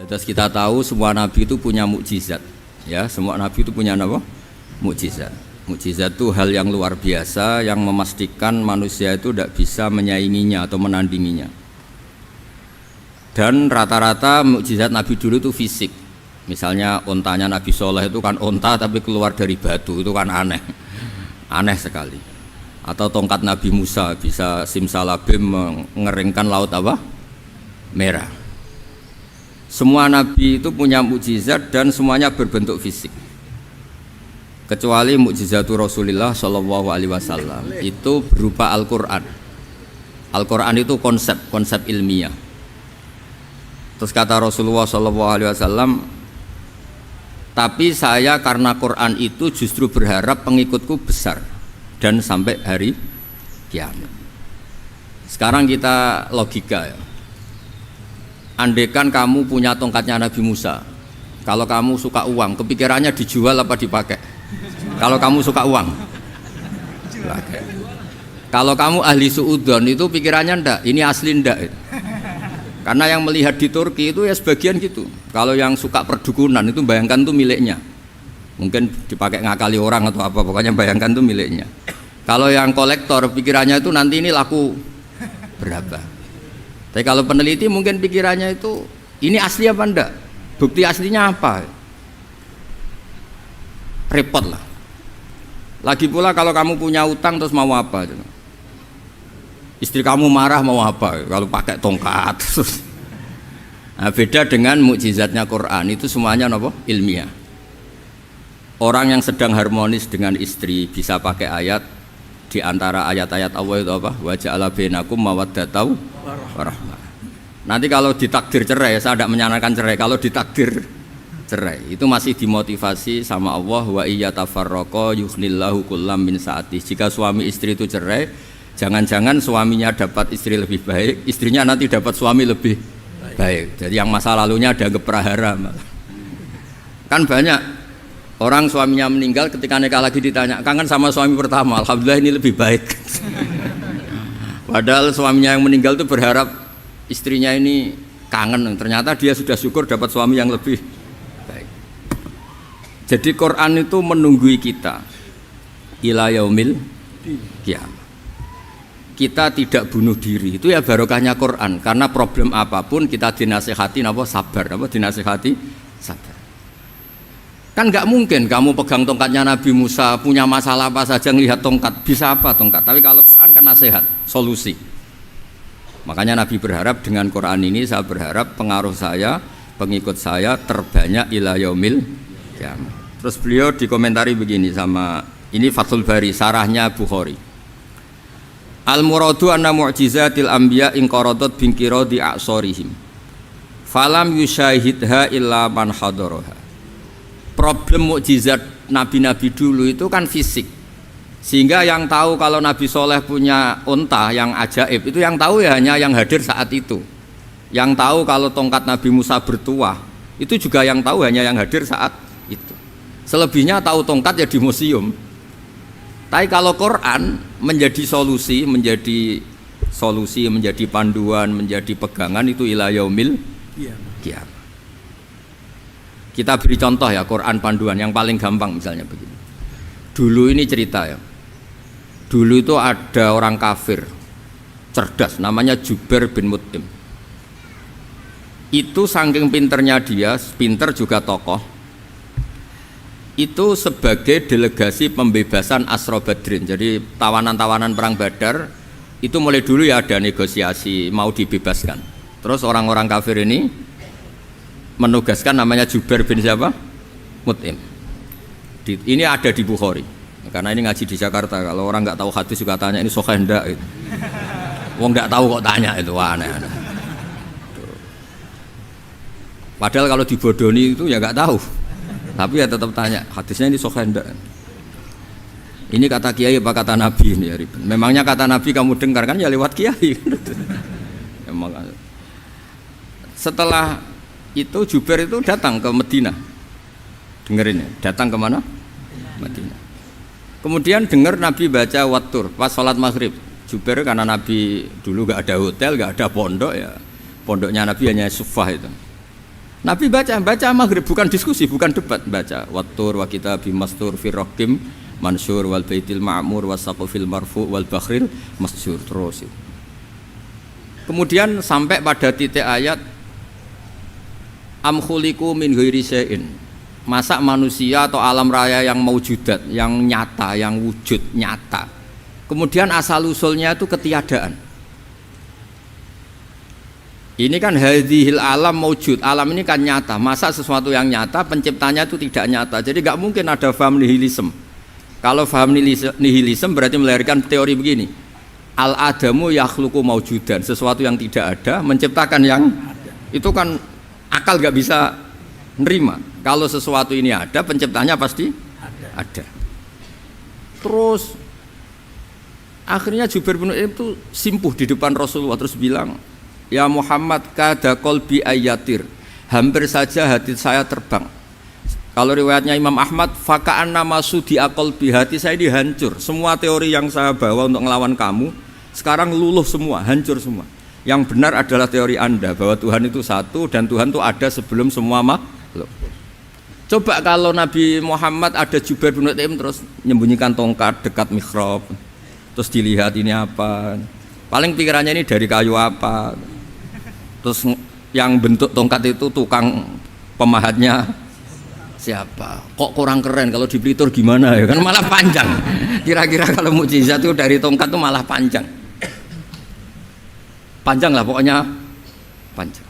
Terus kita tahu semua nabi itu punya mukjizat, ya semua nabi itu punya apa? Mukjizat. Mukjizat itu hal yang luar biasa yang memastikan manusia itu tidak bisa menyainginya atau menandinginya. Dan rata-rata mukjizat nabi dulu itu fisik. Misalnya ontanya Nabi Soleh itu kan onta tapi keluar dari batu, itu kan aneh, aneh sekali. Atau tongkat Nabi Musa bisa simsalabim mengeringkan laut apa? Merah. Semua nabi itu punya mukjizat dan semuanya berbentuk fisik. Kecuali mukjizatul Rasulullah Shallallahu Alaihi Wasallam itu berupa Al-Quran. Al-Quran itu konsep ilmiah. Terus kata Rasulullah Shallallahu Alaihi Wasallam, tapi saya karena Quran itu justru berharap pengikutku besar dan sampai hari kiamat. Sekarang kita logika ya. Andekan kamu punya tongkatnya Nabi Musa, kalau kamu suka uang, kepikirannya dijual apa dipakai? Kalau kamu suka uang, dipakai. Kalau kamu ahli suudon itu pikirannya ndak, ini asli ndak. Karena yang melihat di Turki itu ya sebagian gitu. Kalau yang suka perdukunan itu bayangkan tuh miliknya. Mungkin dipakai ngakali orang atau apa, pokoknya bayangkan tuh miliknya. Kalau yang kolektor pikirannya itu nanti ini laku berapa. Tapi kalau peneliti mungkin pikirannya itu ini asli apa enggak? Bukti aslinya apa? Repot lah. Lagi pula kalau kamu punya utang terus mau apa? Istri kamu marah mau apa? Kalau pakai tongkat. Nah, beda dengan mukjizatnya Quran itu semuanya apa? Ilmiah. Orang yang sedang harmonis dengan istri bisa pakai ayat di antara ayat-ayat Allah itu apa? Wa ja'ala bainakum mawaddatan warahmah. Nanti kalau ditakdir cerai, saya tidak menyarankan cerai. Kalau ditakdir cerai, itu masih dimotivasi sama Allah wa iyyatafarraqa yughnillahu kullam min sa'ati. Jika suami istri itu cerai, jangan-jangan suaminya dapat istri lebih baik, istrinya nanti dapat suami lebih baik. Jadi yang masa lalunya ada prahara malah. Kan banyak orang suaminya meninggal ketika nikah lagi ditanya, kangen sama suami pertama, alhamdulillah ini lebih baik. Padahal suaminya yang meninggal itu berharap istrinya ini kangen, ternyata dia sudah syukur dapat suami yang lebih baik. Jadi Quran itu menunggui kita ila yaumil qiyamah. Kita tidak bunuh diri, itu ya barokahnya Quran. Karena problem apapun kita dinasihati apa sabar, apa dinasihati sabar. Kan nggak mungkin kamu pegang tongkatnya Nabi Musa, punya masalah apa saja ngelihat tongkat, bisa apa tongkat. Tapi kalau Quran kan nasihat, solusi. Makanya Nabi berharap dengan Quran ini, saya berharap pengaruh saya, pengikut saya terbanyak ila yaumil qiyamah. Terus beliau dikomentari begini sama ini Fathul Bari, sarahnya Bukhari. Al-muradu anna mu'jizatil anbiya inqaradat binqiradi a'sorihim falam yusyahidha illa man hadaraha. Problem mukjizat nabi-nabi dulu itu kan fisik, sehingga yang tahu kalau Nabi Soleh punya unta yang ajaib itu yang tahu ya hanya yang hadir saat itu. Yang tahu kalau tongkat Nabi Musa bertuah itu juga yang tahu hanya yang hadir saat itu. Selebihnya tahu tongkat ya di museum. Tapi kalau Quran menjadi solusi, menjadi panduan, menjadi pegangan itu ila yaumil qiyamah. Kita beri contoh ya Quran panduan yang paling gampang misalnya begini. Dulu ini cerita ya. Dulu itu ada orang kafir cerdas namanya Jubair bin Mut'im. Itu saking pinternya dia, pinter juga tokoh. Itu sebagai delegasi pembebasan Asra Badrin. Jadi tawanan-tawanan perang Badar itu mulai dulu ya ada negosiasi mau dibebaskan. Terus orang-orang kafir ini menugaskan namanya Jubair bin siapa? Mut'im. Ini ada di Bukhari. Karena ini ngaji di Jakarta. Kalau orang nggak tahu hadis juga tanya ini sahih ndak gitu. Wong nggak tahu kok tanya itu aneh-aneh. Padahal kalau dibodoni itu ya nggak tahu. Tapi ya tetap tanya, hadisnya ini sahih enggak? Ini kata kiai apa kata nabi ini ya ribet. Memangnya kata nabi kamu dengar kan ya lewat kiai. Emang. Setelah itu Jubair itu datang ke Madinah. Dengerin ya, datang ke mana? Madinah. Kemudian dengar Nabi baca Wattur pas sholat maghrib. Jubair karena Nabi dulu gak ada hotel, gak ada pondok ya. Pondoknya Nabi hanya sufah itu. Nabi baca maghrib, bukan diskusi, bukan debat, baca wattur wa kitabim mastur fi raqim mansur wal baitil ma'mur wasaqfil marfu wal bakhril masjur terus. Kemudian sampai pada titik ayat am khuliqu min ghairi syai'in. Masa manusia atau alam raya yang maujudat, yang nyata, yang wujud nyata. Kemudian asal usulnya itu ketiadaan. Ini kan hadhil alam maujud, alam ini kan nyata. Masa sesuatu yang nyata penciptanya itu tidak nyata. Jadi nggak mungkin ada faham nihilisme. Kalau faham nihilisme berarti melahirkan teori begini. Al adamu yakhluqu maujudan, sesuatu yang tidak ada menciptakan yang ada. Itu kan akal nggak bisa nerima. Kalau sesuatu ini ada, penciptanya pasti ada. Terus akhirnya Jubair bin Mut'im itu simpuh di depan Rasulullah terus bilang, ya Muhammad kada qalbi ayatir, hampir saja hati saya terbang. Kalau riwayatnya Imam Ahmad, faka'anna masudi qalbi, hati saya dihancur. Semua teori yang saya bawa untuk ngelawan kamu sekarang luluh semua, hancur semua. Yang benar adalah teori Anda bahwa Tuhan itu satu dan Tuhan itu ada sebelum semua makhluk. Coba kalau Nabi Muhammad ada Jubair bin Mut'im terus menyembunyikan tongkat dekat mihrab, terus dilihat ini apa, paling pikirannya ini dari kayu apa, terus yang bentuk tongkat itu tukang pemahatnya siapa, kok kurang keren, kalau di Blitur gimana ya kan malah panjang. Kira-kira kalau mukjizat itu dari tongkat itu malah panjang lah pokoknya panjang.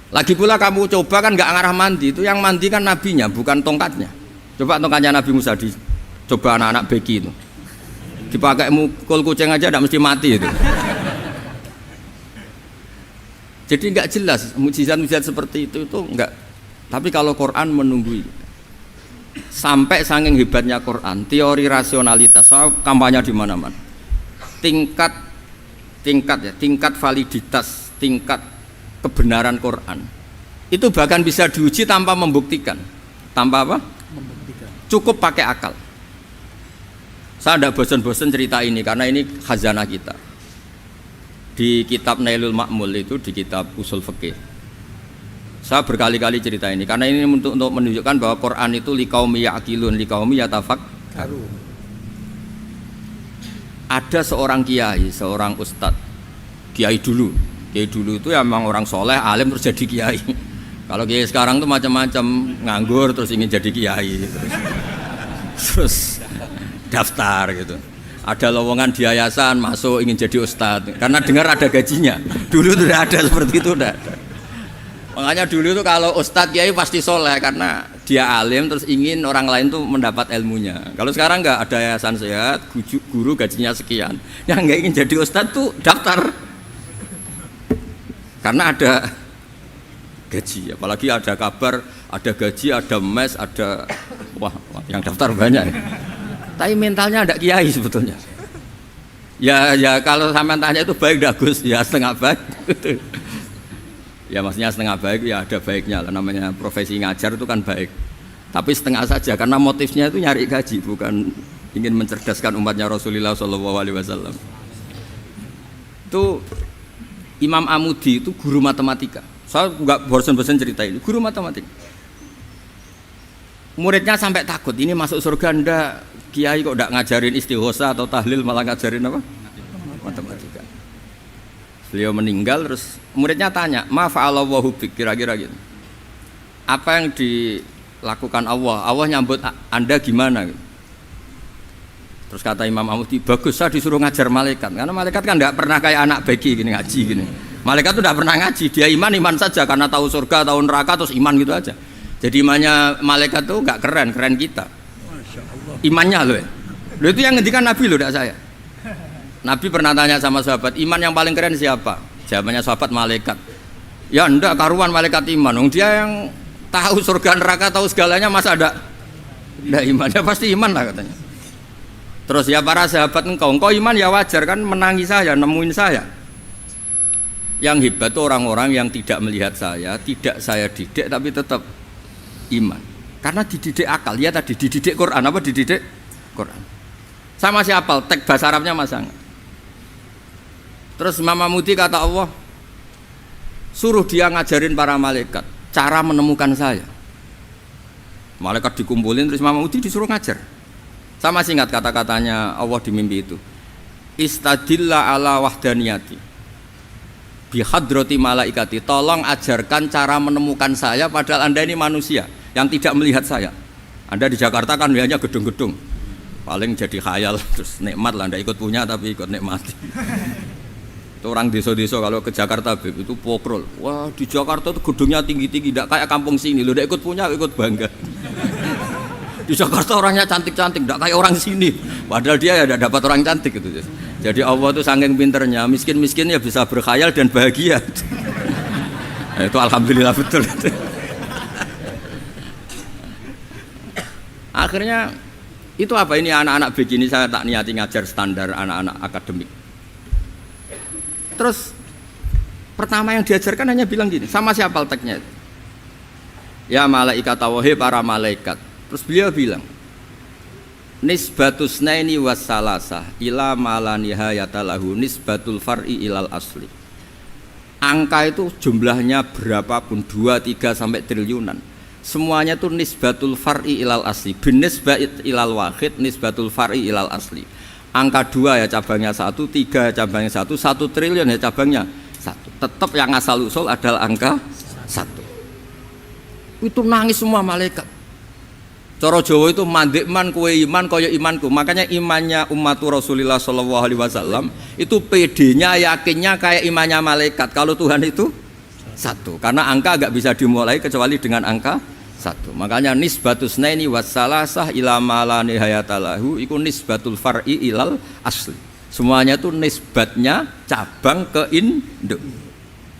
Lagi pula kamu coba kan nggak ngarah mandi, itu yang mandi kan nabinya bukan tongkatnya. Coba tongkatnya Nabi Musa dicoba anak-anak beki itu dipakai mukul kucing aja tidak mesti mati itu. Jadi nggak jelas mukjizat-mukjizat seperti itu nggak. Tapi kalau Quran menunggui sampai saking hebatnya Quran, teori rasionalitas, soal kampanye di mana-mana, tingkat validitas, tingkat kebenaran Quran itu bahkan bisa diuji tanpa membuktikan, tanpa apa? Membuktikan. Cukup pakai akal. Saya tidak bosan-bosan cerita ini karena ini khazanah kita. Di kitab Nailul Ma'mul itu, di kitab usul fikih, saya berkali-kali cerita ini karena ini untuk menunjukkan bahwa Quran itu liqaumi ya'qilun, liqaumi yatafakkarun. Ada seorang kiai, seorang ustadz, kiai dulu itu ya memang orang soleh, alim terus jadi kiai. Kalau kiai sekarang tuh macam-macam, nganggur terus ingin jadi kiai, terus daftar gitu. Ada lowongan di yayasan masuk ingin jadi ustadz karena dengar ada gajinya. Dulu tuh tidak ada seperti itu, tidak ada. Makanya dulu tuh kalau ustadz kiai pasti soleh karena dia alim terus ingin orang lain tuh mendapat ilmunya. Kalau sekarang nggak ada yayasan sehat, guru gajinya sekian, yang nggak ingin jadi ustadz tuh daftar karena ada gaji. Apalagi ada kabar, ada gaji, ada mes, ada wah yang daftar banyak. Tapi mentalnya ada kiai sebetulnya. Ya kalau sampean tanya itu baik dah Gus, ya setengah baik. Ya maksudnya setengah baik ya ada baiknya lah, namanya profesi ngajar itu kan baik. Tapi setengah saja karena motifnya itu nyari gaji, bukan ingin mencerdaskan umatnya Rasulullah SAW. Itu Imam Amudi itu guru matematika. Saya nggak bosan-bosan cerita ini, guru matematika. Muridnya sampai takut, ini masuk surga ndak, kiai kok ndak ngajarin istighosa atau tahlil malah ngajarin apa? Matematika. Beliau meninggal terus muridnya tanya, ma fa'alallahu bik, kira-kira gitu. Apa yang dilakukan Allah? Allah nyambut Anda gimana? Terus kata Imam Amudi, bagus saya disuruh ngajar malaikat, karena malaikat kan nggak pernah kayak anak beki gini ngaji gini. Malaikat tuh nggak pernah ngaji, dia iman saja karena tahu surga, tahu neraka terus iman gitu aja. Jadi imannya malaikat tuh nggak keren kita. Imannya loh. Loh itu yang ngendikan Nabi loh, tidak saya. Nabi pernah tanya sama sahabat, iman yang paling keren siapa? Jawabannya sahabat malaikat. Ya enggak karuan malaikat iman. Dia yang tahu surga neraka, tahu segalanya, masa ada iman? Ya pasti iman lah katanya. Terus ya para sahabat engkau iman ya wajar kan, menangi saya, nemuin saya. Yang hebat itu orang-orang yang tidak melihat saya, tidak saya didik tapi tetap iman. Karena dididik akal, ya tadi dididik Quran, apa dididik Quran. Saya masih hafal, teks bahasa Arabnya masang. Terus Imam Amudi kata Allah, suruh dia ngajarin para malaikat, cara menemukan saya. Malaikat dikumpulin terus Imam Mahmudi disuruh ngajar. Sama masih ingat kata-katanya Allah di mimpi itu. Istadilla ala wahdaniyati bihadrati malaikati. Tolong ajarkan cara menemukan saya padahal Anda ini manusia yang tidak melihat saya. Anda di Jakarta kan hanya gedung-gedung. Paling jadi khayal terus nikmat lah, Anda ikut punya tapi ikut nikmati. Itu orang desa-desa kalau ke Jakarta itu pokrol. Wah, di Jakarta itu gedungnya tinggi-tinggi, tidak kayak kampung sini. Lu udah ikut punya, ikut bangga. Di Jakarta orangnya cantik-cantik, tidak kayak orang sini. Padahal dia ya tidak dapat orang cantik gitu. Jadi Allah itu saking pinternya, miskin-miskin ya bisa berkhayal dan bahagia. Nah, itu alhamdulillah betul. Akhirnya itu apa ini anak-anak begini saya tak niati ngajar standar anak-anak akademik. Terus pertama yang diajarkan hanya bilang gini, sama siapa teknya? Ya malaikat wahai para malaikat. Terus beliau bilang, nisbatus naini wassalasah ila mala nihayata lahu nisbatul far'i ilal asli. Angka itu jumlahnya berapapun 2, 3 sampai triliunan. Semuanya itu nisbatul far'i ilal asli. Bin nisbat ilal wahid nisbatul far'i ilal asli. Angka 2 ya cabangnya 1, 3 ya cabangnya 1, 1 triliun ya cabangnya 1. Tetap yang asal usul adalah angka 1. Itu nangis semua malaikat. Cara Jawa itu mandekman kue iman kaya imanku. Makanya imannya umat Rasulullah sallallahu alaihi wasallam itu PD-nya yakinnya kayak imannya malaikat. Kalau Tuhan itu 1. Karena angka enggak bisa dimulai kecuali dengan angka 1. Makanya nisbatus naini wassalasah ila ma la nihayata lahu iku nisbatul far'i ilal asli. Semuanya itu nisbatnya cabang ke induk.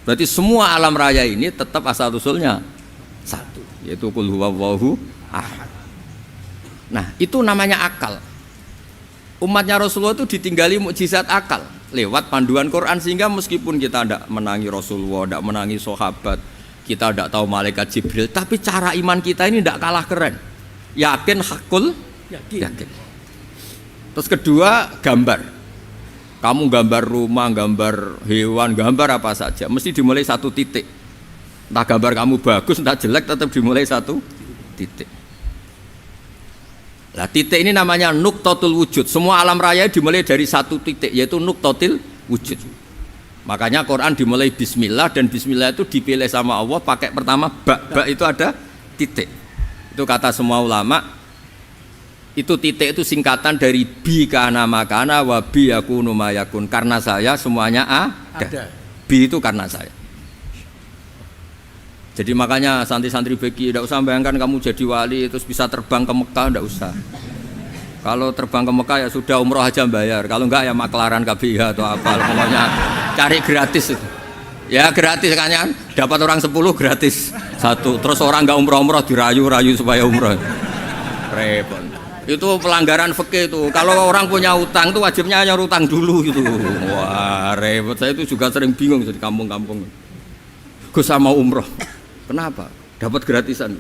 Berarti semua alam raya ini tetap asal usulnya 1, yaitu qul huwallahu ahad. Nah, itu namanya akal. Umatnya Rasulullah itu ditinggali mukjizat akal lewat panduan Quran sehingga meskipun kita tidak menangi Rasulullah, tidak menangi sahabat, kita tidak tahu malaikat Jibril, tapi cara iman kita ini tidak kalah keren. Yakin hakul yakin. Terus kedua, gambar. Kamu gambar rumah, gambar hewan, gambar apa saja, mesti dimulai 1 titik. Entah gambar kamu bagus, entah jelek, tetap dimulai 1 titik. Nah, titik ini namanya nuqtatul wujud. Semua alam raya dimulai dari 1 titik, yaitu nuqtatil wujud. Makanya Quran dimulai bismillah, dan bismillah itu dipilih sama Allah pakai pertama ba itu ada titik. Itu kata semua ulama. Itu titik itu singkatan dari bi kana makana wa bi yakunu mayakun. Karena saya semuanya ada. Bi itu karena saya. Jadi makanya santri-santri beki tidak usah bayangkan kamu jadi wali terus bisa terbang ke Mekah, tidak usah. Kalau terbang ke Mekah ya sudah umroh aja bayar. Kalau enggak ya maklaran KBH atau apa, pokoknya cari gratis itu. Ya gratis kan, dapat orang 10 gratis 1. Terus orang enggak umroh dirayu-rayu supaya umroh. Repot. Itu pelanggaran fikih itu. Kalau orang punya utang tuh wajibnya nyaur utang dulu gitu. Wah repot. Saya itu juga sering bingung di kampung-kampung. Gus sama umroh. Kenapa? Dapat gratisan.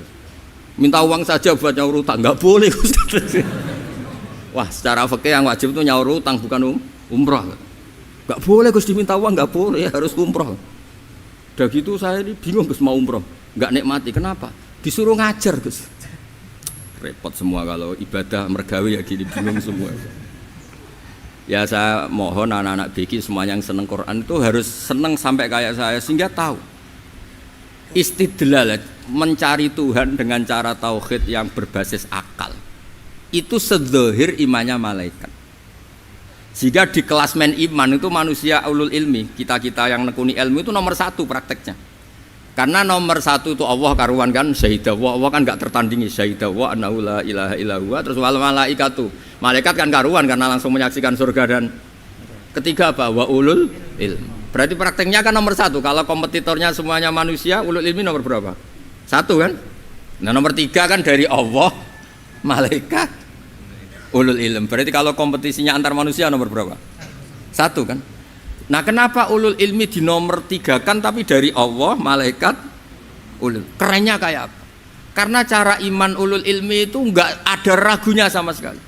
Minta uang saja buat nyaur utang, nggak boleh. Wah, secara fikih yang wajib itu nyaur utang bukan umroh. Nggak boleh Gus diminta uang, nggak boleh, harus umroh. Udah gitu saya ini bingung Gus mau umroh, nggak nikmati. Kenapa? Disuruh ngajar Gus. Repot semua kalau ibadah mergawe ya gini, bingung semua. Ya saya mohon anak-anak BK semuanya yang seneng Quran itu harus seneng sampai kayak saya sehingga tahu. Istidlal mencari Tuhan dengan cara tauhid yang berbasis akal itu sedzahir imannya malaikat. Jika di klasmen iman itu manusia ulul ilmi, kita-kita yang nekuni ilmu itu nomor 1 prakteknya. Karena nomor 1 itu Allah karuan kan, syahidah Allah kan enggak tertandingi, syahidah wa annahu la ilaha illallah. Terus wal malaikatu, malaikat kan karuan karena langsung menyaksikan surga. Dan ketiga apa? Wa ulul ilmi. Berarti prakteknya kan nomor 1. Kalau kompetitornya semuanya manusia, ulul ilmi nomor berapa? 1 kan? Nah nomor 3 kan dari Allah, malaikat, ulul ilm. Berarti kalau kompetisinya antar manusia nomor berapa? 1 kan? Nah kenapa ulul ilmi di nomor 3 kan tapi dari Allah, malaikat, ulul? Kerennya kayak apa? Karena cara iman ulul ilmi itu enggak ada ragunya sama sekali.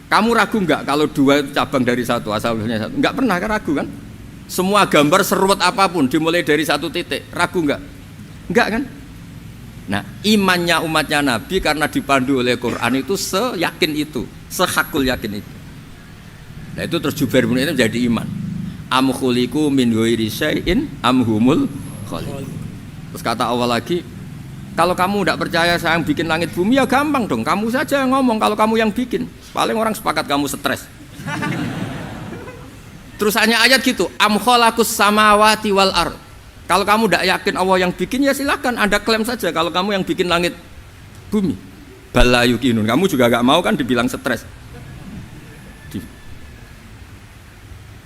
Kamu ragu enggak kalau 2 itu cabang dari 1, asal usulnya 1? Enggak pernah kan ragu kan? Semua gambar seruat apapun dimulai dari 1 titik, ragu enggak? Enggak kan? Nah, imannya umatnya Nabi karena dipandu oleh Quran itu seyakin itu, sehakul yakin itu. Nah itu terus Jubair bin Mut'im jadi iman. Am khuliqu min ghairi syai'in am humul khaliq. Terus kata Allah lagi, kalau kamu tidak percaya saya yang bikin langit bumi ya gampang dong, kamu saja yang ngomong kalau kamu yang bikin. Paling orang sepakat kamu stres. Terus hanya ayat gitu, am khalaqus samawati wal ard. Kalau kamu tidak yakin Allah yang bikin ya silakan Anda klaim saja kalau kamu yang bikin langit bumi. Bala yuqinun. Kamu juga gak mau kan dibilang stres.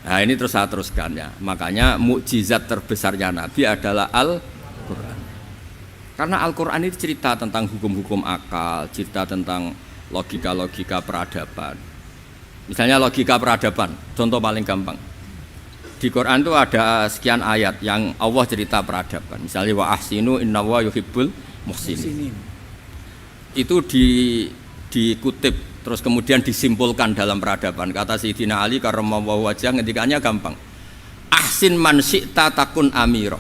Nah ini terus saya teruskan ya. Makanya mukjizat terbesarnya Nabi adalah Al-Quran. Karena Al-Quran itu cerita tentang hukum-hukum akal, cerita tentang logika-logika peradaban. Misalnya logika peradaban, contoh paling gampang. Di Quran itu ada sekian ayat yang Allah cerita peradaban. Misalnya wa ahsinu innallaha yuhibbul muhsinin. Itu dikutip terus kemudian disimpulkan dalam peradaban. Kata Sayyidina Ali karramallahu wajhah ngendikannya gampang. Ahsin man syi'ta takun amira.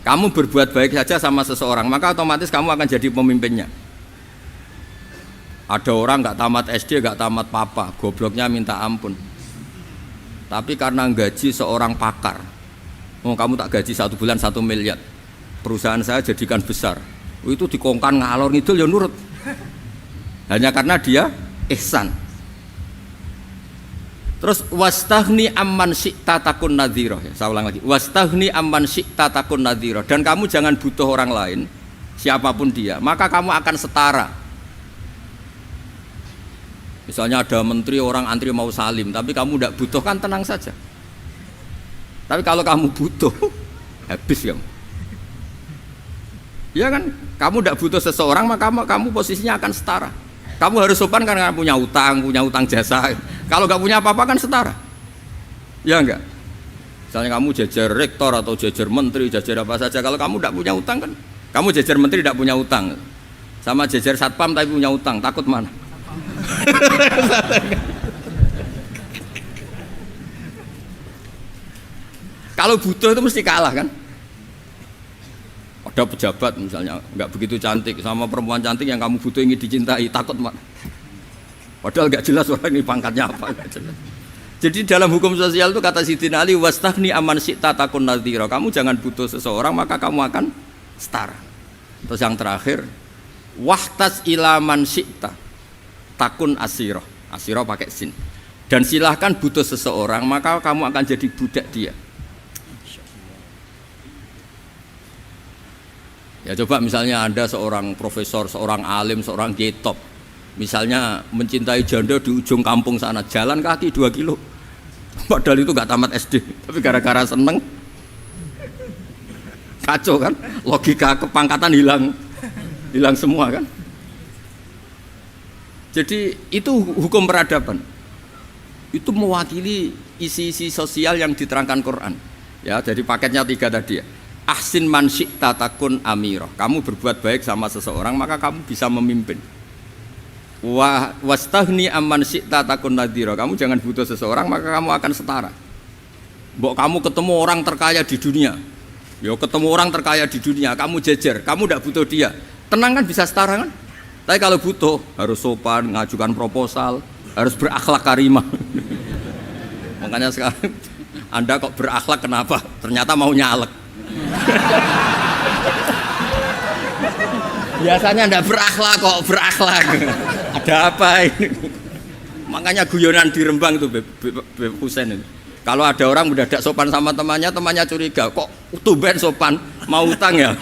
Kamu berbuat baik saja sama seseorang, maka otomatis kamu akan jadi pemimpinnya. Ada orang nggak tamat SD, nggak tamat papa, gobloknya minta ampun. Tapi karena gaji seorang pakar, oh kamu tak gaji 1 bulan 1 miliar, perusahaan saya jadikan besar. Itu dikongkan ngalor ngidul ya nurut. Hanya karena dia ihsan. Terus wastaghni amman syi'ta takun nadhira. Ya, saya ulang lagi. Wastaghni amman syi'ta takun nadhira. Dan kamu jangan butuh orang lain, siapapun dia, maka kamu akan setara. Misalnya ada menteri orang antri mau salim, tapi kamu tidak butuh kan tenang saja. Tapi kalau kamu butuh, habis kamu. Ya kan, kamu tidak butuh seseorang, maka kamu posisinya akan setara. Kamu harus sopan karena punya utang jasa. Kalau nggak punya apa-apa kan setara. Ya enggak? Misalnya kamu jajar rektor atau jajar menteri, jajar apa saja. Kalau kamu tidak punya utang kan, kamu jajar menteri tidak punya utang. Sama jajar satpam tapi punya utang, takut mana? Kalau butuh itu mesti kalah kan? Ada pejabat misalnya nggak begitu cantik sama perempuan cantik yang kamu butuh ingin dicintai, takut mak. Padahal nggak jelas orang ini pangkatnya apa. Jadi dalam hukum sosial itu kata Sayyidina Ali wastaghni amman syi'ta takun nadhira. Kamu jangan butuh seseorang maka kamu akan setara. Terus yang terakhir wahtas ila man syi'ta takun asiro. Asiro pakai sin. Dan silahkan butuh seseorang maka kamu akan jadi budak dia. Ya coba misalnya Anda seorang profesor, seorang alim, seorang kiai top, misalnya mencintai janda di ujung kampung sana, jalan kaki 2 kilo, padahal itu gak tamat SD, tapi gara-gara seneng, kacau kan, logika kepangkatan hilang semua kan. Jadi itu hukum peradaban, itu mewakili isi-isi sosial yang diterangkan Quran. Ya, jadi paketnya 3 tadi ya. Ahsin man syi'ta takun amirah. Kamu berbuat baik sama seseorang maka kamu bisa memimpin. Wastaghni amman syi'ta takun nadhira. Kamu jangan butuh seseorang maka kamu akan setara. Mbok kamu ketemu orang terkaya di dunia. Ya ketemu orang terkaya di dunia, kamu jejer, kamu tidak butuh dia. Tenang kan bisa setara kan? Tapi kalau butuh harus sopan, ngajukan proposal, harus berakhlak karimah. Makanya sekarang Anda kok berakhlak kenapa? Ternyata mau nyalek. Biasanya ndak berakhlak kok berakhlak. Ada apa ini? Makanya guyonan di Rembang itu Beb Husain itu. Kalau ada orang udah tidak sopan sama temannya, temannya curiga, kok tumben sopan, mau utang ya?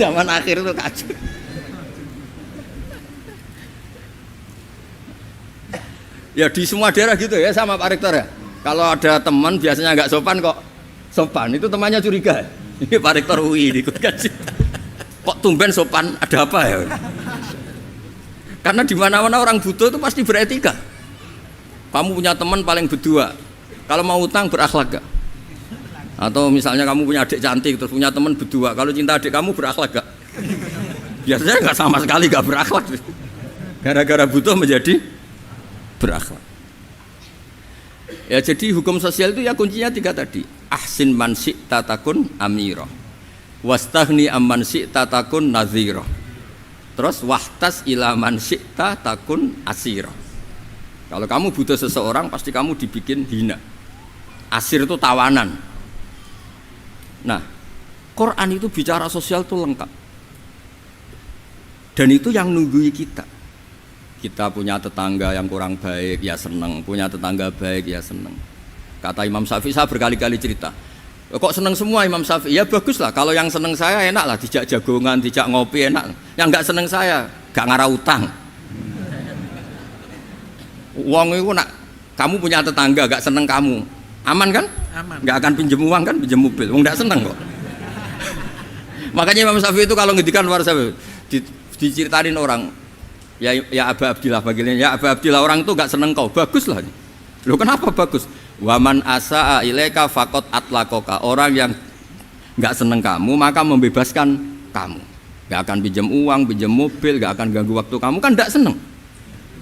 Zaman akhir itu kacau. Ya di semua daerah gitu ya sama Pak Rektor ya. Kalau ada teman biasanya nggak sopan kok sopan, itu temannya curiga. Ini Pak Rektor UI ikut kaji. Kok tumben sopan, ada apa ya? Karena di mana-mana orang butuh itu pasti beretika. Kamu punya teman paling berdua, kalau mau utang berakhlak gak? Atau misalnya kamu punya adik cantik terus punya teman berdua, kalau cinta adik kamu berakhlak gak? Biasanya nggak sama sekali nggak berakhlak. Gara-gara butuh menjadi berakhlak. Ya jadi hukum sosial itu ya kuncinya 3 tadi. ahsin man syi'ta takun amira wastaghni amman syi'ta takun nadhira. Terus wahtas ila man syi'ta takun asira. Kalau kamu butuh seseorang pasti kamu dibikin hina. Asir itu tawanan. Nah, Quran itu bicara sosial itu lengkap. Dan itu yang nunggui kita. Kita punya tetangga yang kurang baik, ya seneng. Punya tetangga baik, ya seneng. Kata Imam Syafi'i, saya berkali-kali cerita. Kok seneng semua Imam Syafi'i? Ya bagus lah. Kalau yang seneng saya enak lah. Dijak jagongan, dijak ngopi enak. Yang nggak seneng saya, gak ngarah utang. Uang itu nak, kamu punya tetangga gak seneng kamu, aman kan? Aman. Gak akan pinjem uang kan, pinjem mobil. Wong gak seneng kok. Makanya Imam Syafi'i itu kalau ngedikan luar Syafi'i diceritain orang, ya Aba Abdillah bagiannya, ya Aba Abdillah orang itu gak seneng kau, bagus lah. Loh kenapa bagus? Waman asa'a ilaika faqad atlaqaka. Orang yang gak seneng kamu maka membebaskan kamu. Gak akan pinjem uang, pinjem mobil, gak akan ganggu waktu kamu, kan gak seneng.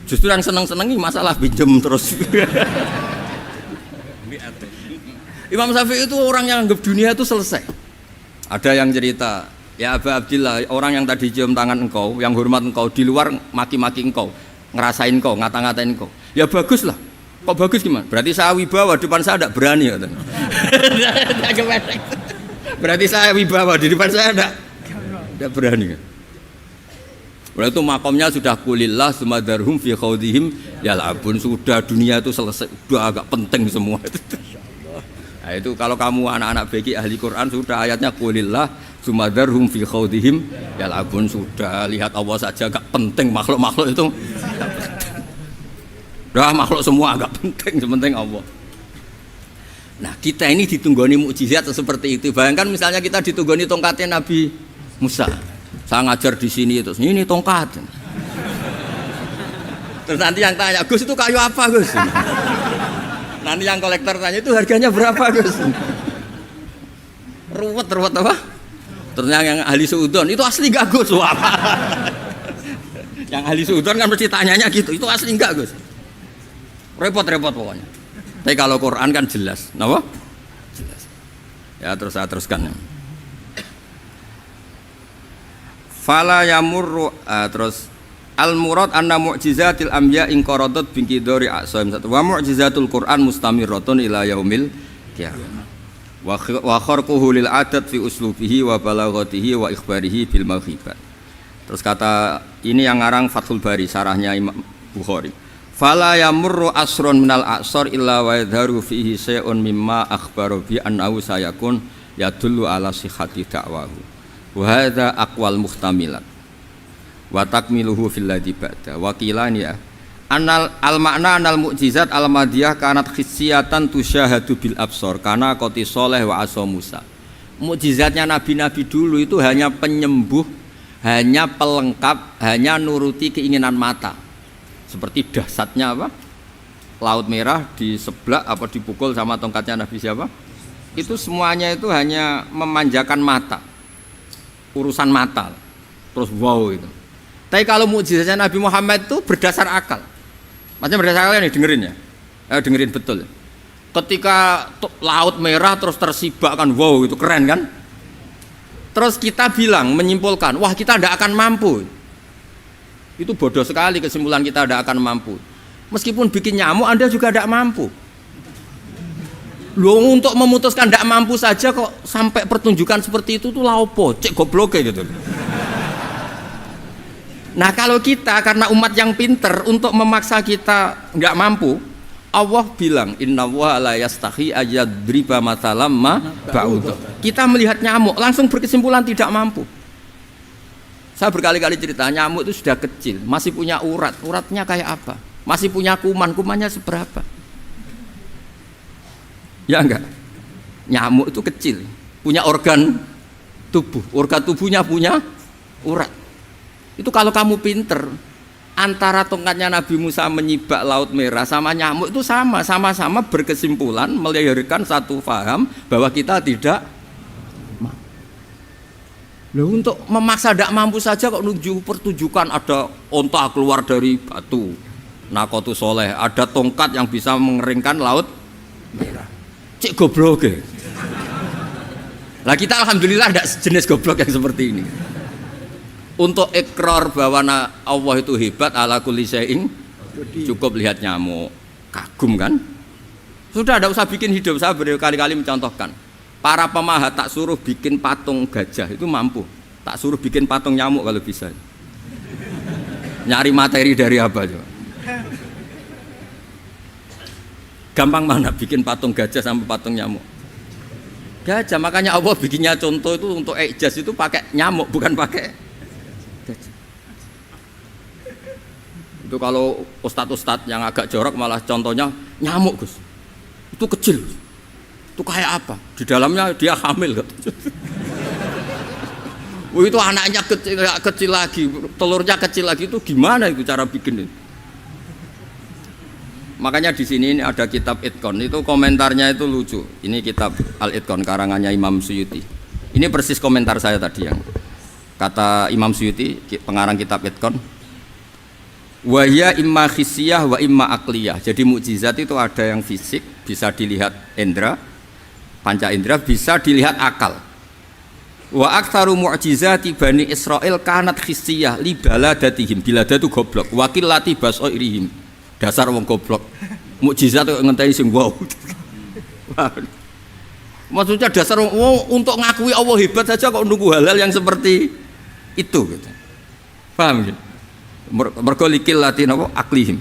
Justru yang seneng-senengi masalah pinjem terus. Imam Syafi'i itu orang yang anggap dunia itu selesai. Ada yang cerita, ya Aba Abdillah, orang yang tadi cium tangan engkau, yang hormat engkau, di luar maki-maki engkau, ngerasain engkau, ngata-ngatain engkau. Ya bagus lah. Kok bagus gimana? Berarti saya wibawa, depan saya tidak berani. Berarti saya wibawa, di depan saya tidak berani. Berarti itu makomnya sudah kulillah sumadarhum fi khawdihim yal'abun. Sudah dunia itu selesai, sudah agak penting semua. Nah itu kalau kamu anak-anak beki ahli Quran sudah ayatnya kulillah sumadarhum fi khawdihim yal'abun. Sudah lihat Allah saja agak penting, makhluk-makhluk itu dah makhluk semua agak penting, sepenting Allah. Nah kita ini ditunggoni mukjizat seperti itu. Bayangkan misalnya kita ditunggoni tongkatnya Nabi Musa. Saya ngajar di sini terus ini tongkat. Terus nanti yang tanya, Gus itu kayu apa Gus? Nanti yang kolektor tanya itu harganya berapa Gus? Ruwet apa? Terus yang ahli suudon itu asli gak Gus? Wah. Yang ahli suudon kan mesti tanyanya gitu, itu asli enggak Gus? Repot-repot pokoknya. Tapi kalau Quran kan jelas, kenapa? Jelas. Ya terus saya teruskan. Fala yamurru terus al murad anna mu'jizatil anbiya in qaradat binqidori aqsam wa mu'jizatul Quran mustamirratun ila yaumil qiyamah wa kharquhu lil adat fi uslubihi wa balaghatihi wa ikhbarihi bil mawhibat. Terus kata ini yang ngarang Fathul Bari sarahnya Imam Bukhari. Fala yamurru asrun minal aqsar illa wa yadharu fihi shay'un mimma akhbaru bi annahu sayakun yadullu ala sihhati da'wahu. Wa hadza aqwal muhtamilat wa takmiluhu fil ladzi ba'da wa qilani ya anal al makna anal mukjizat al madiyah kanat khissiyatan tusyahadu bil absar kana qoti soleh wa asa Musa. Mukjizatnya nabi-nabi dulu itu hanya penyembuh, hanya pelengkap, hanya nuruti keinginan mata. Seperti dahsyatnya apa? Laut Merah diseblak apa dipukul sama tongkatnya Nabi siapa? Itu semuanya itu hanya memanjakan mata. Urusan mata, terus wow itu. Tapi kalau mukjizatnya Nabi Muhammad itu berdasar akal. Maksudnya berdasar akal nih dengerin ya, dengerin betul. Ketika Laut Merah terus tersibak kan, wow itu keren kan. Terus kita bilang menyimpulkan, wah kita tidak akan mampu. Itu bodoh sekali kesimpulan kita tidak akan mampu. Meskipun bikin nyamuk Anda juga tidak mampu. Loh untuk memutuskan tidak mampu saja kok sampai pertunjukan seperti itu tuh laopo, cek goblok gitu. Nah kalau kita karena umat yang pinter untuk memaksa kita nggak mampu, Allah bilang innallaha la yastahi ayadriba mathalam ma ba'ud. Kita melihat nyamuk langsung berkesimpulan tidak mampu. Saya berkali-kali cerita nyamuk itu sudah kecil, masih punya urat, uratnya kayak apa? Masih punya kuman, kumannya seberapa? Ya enggak, nyamuk itu kecil, punya organ tubuh, organ tubuhnya punya urat. Itu kalau kamu pinter, antara tongkatnya Nabi Musa menyibak Laut Merah sama nyamuk itu sama-sama berkesimpulan melahirkan satu faham bahwa kita tidak mampu. Loh, untuk memaksa tidak mampu saja kok menuju pertunjukan ada onta keluar dari batu, nakotu soleh, ada tongkat yang bisa mengeringkan Laut Merah. Cek goblok. Lah kita alhamdulillah tidak sejenis goblok yang seperti ini. Untuk ikrar bahwa Allah itu hebat ala kulli syai'in, cukup lihat nyamuk, kagum kan? Sudah tidak usah bikin hidup. Saya berkali-kali mencontohkan. Para pemahat tak suruh bikin patung gajah itu mampu. Tak suruh bikin patung nyamuk kalau bisa. Nyari materi dari apa coba? Gampang mana bikin patung gajah sampai patung nyamuk? Gajah, makanya Allah bikinnya contoh itu untuk ijaz itu pakai nyamuk bukan pakai gajah. Itu kalau ustadz-ustadz yang agak jorok malah contohnya nyamuk Gus. Itu kecil. Itu kayak apa? Di dalamnya dia hamil kan? Itu anaknya kecil lagi, telurnya kecil lagi, itu gimana itu cara bikin itu? Makanya di sini ada kitab Itqan, itu komentarnya itu lucu. Ini kitab Al-Itqan karangannya Imam Suyuti. Ini persis komentar saya tadi yang kata Imam Suyuti, pengarang kitab Itqan. Wa ya imma khissiyah wa imma aqliyah. Jadi mukjizat itu ada yang fisik, bisa dilihat indra, panca indra, bisa dilihat akal. Wa aktsaru mu'jizati Bani Israil kanat khissiyah li baladatihim. Bilada itu goblok. Wakil lati basoirihim. Dasar wong goblok. Mukjizat kok ngenteni sing wow. Maksudnya dasar wong untuk ngakui Allah hebat saja kok nunggu halal yang seperti itu gitu. Paham gitu? Mergo likil lati napa aklihim.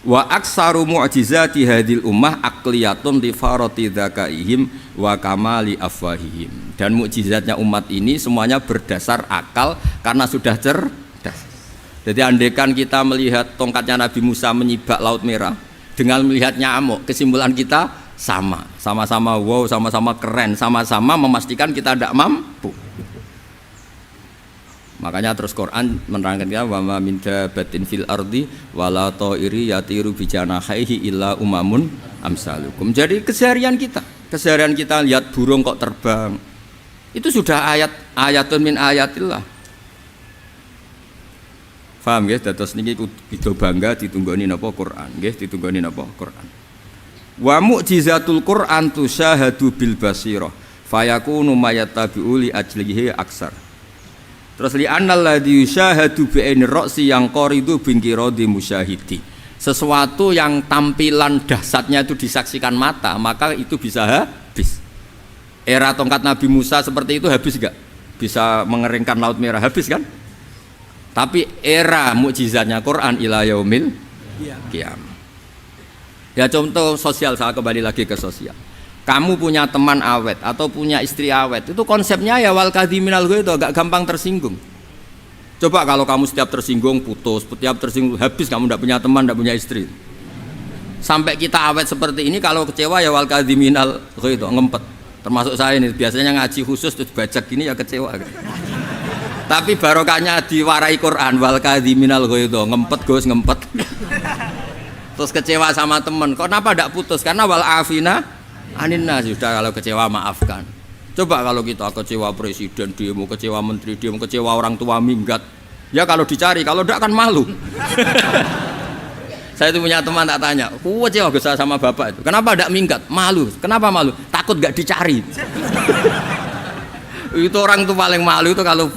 Wa aksaru mu'jizati hadil ummah aqliyatun li farati dzakaihim wa kamali afwahihim. Dan mukjizatnya umat ini semuanya berdasar akal karena sudah cerdas. Jadi andaikan kita melihat tongkatnya Nabi Musa menyibak Laut Merah dengan melihat nyamuk, kesimpulan kita sama-sama wow, sama-sama keren, sama-sama memastikan kita tidak mampu. Makanya terus Quran menerangkan kita wa ma min dabatin fil ardi wala ta'iri yatiru bi janahihi illa umamun amsalukum. Jadi keseharian kita lihat burung kok terbang. Itu sudah ayatun min ayatillah. Paham nggih? Dados niki kudu bangga ditunggoni napa Quran, nggih ditunggoni napa Quran. Wa mu'jizatul Quran tusyahadu bil basirah fayakunu mayattabi'u li ajlihi aksar. Terus li annal ladzi yusyahadu bi ainir ra'si yang qaridu bingkiradi musyahidi. Sesuatu yang tampilan dahsyatnya itu disaksikan mata, maka itu bisa habis. Era tongkat Nabi Musa seperti itu habis enggak? Bisa mengeringkan Laut Merah, habis kan? Tapi era mukjizatnya Quran ila yaumil qiyamah. Ya contoh sosial, saya kembali lagi ke sosial. Kamu punya teman awet atau punya istri awet, itu konsepnya ya wal kadhiminal ghaidz, itu agak gampang tersinggung. Coba kalau kamu setiap tersinggung putus, setiap tersinggung habis, kamu tidak punya teman, tidak punya istri. Sampai kita awet seperti ini, kalau kecewa ya wal kadhiminal ghaidz, ngempet. Termasuk saya ini biasanya ngaji khusus terus bajak gini ya kecewa. Tapi barokahnya diwarai Quran wal kadhiminal ghaidz, ngempet Gus, ngempet. Terus kecewa sama teman, kenapa tidak putus? Karena wal afina aninna, sudah kalau kecewa maafkan. Coba kalau kita kecewa presiden demo, kecewa menteri demo, kecewa orang tua minggat, ya kalau dicari, kalau tidak kan malu. Saya itu punya teman tak tanya, kecewa Gus sama bapak itu, kenapa tidak minggat? Malu. Kenapa malu? Takut gak dicari. Itu orang tuh paling malu itu kalau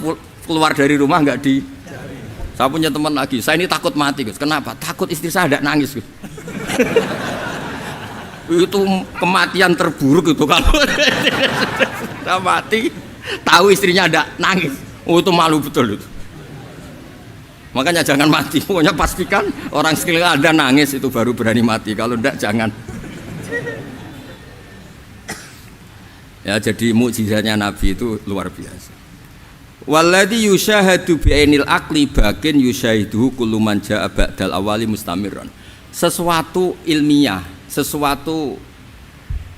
keluar dari rumah nggak di. Saya punya teman lagi, saya ini takut mati Gus. Kenapa? Takut istri saya tidak nangis Gus. Itu kematian terburuk itu kalau sudah mati, tahu istrinya ada nangis. Oh itu malu betul itu. Makanya jangan mati. Pokoknya pastikan orang sekeliling ada nangis itu baru berani mati. Kalau tidak jangan. Ya jadi mukjizatnya Nabi itu luar biasa. Walladzi yusyahadu bi'ainil aqli bakin yusyahiduhu kullu man jaa ba'dal awali mustamirran. Sesuatu ilmiah, sesuatu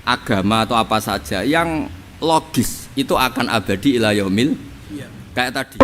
agama atau apa saja yang logis itu akan abadi ila yaumil kayak tadi.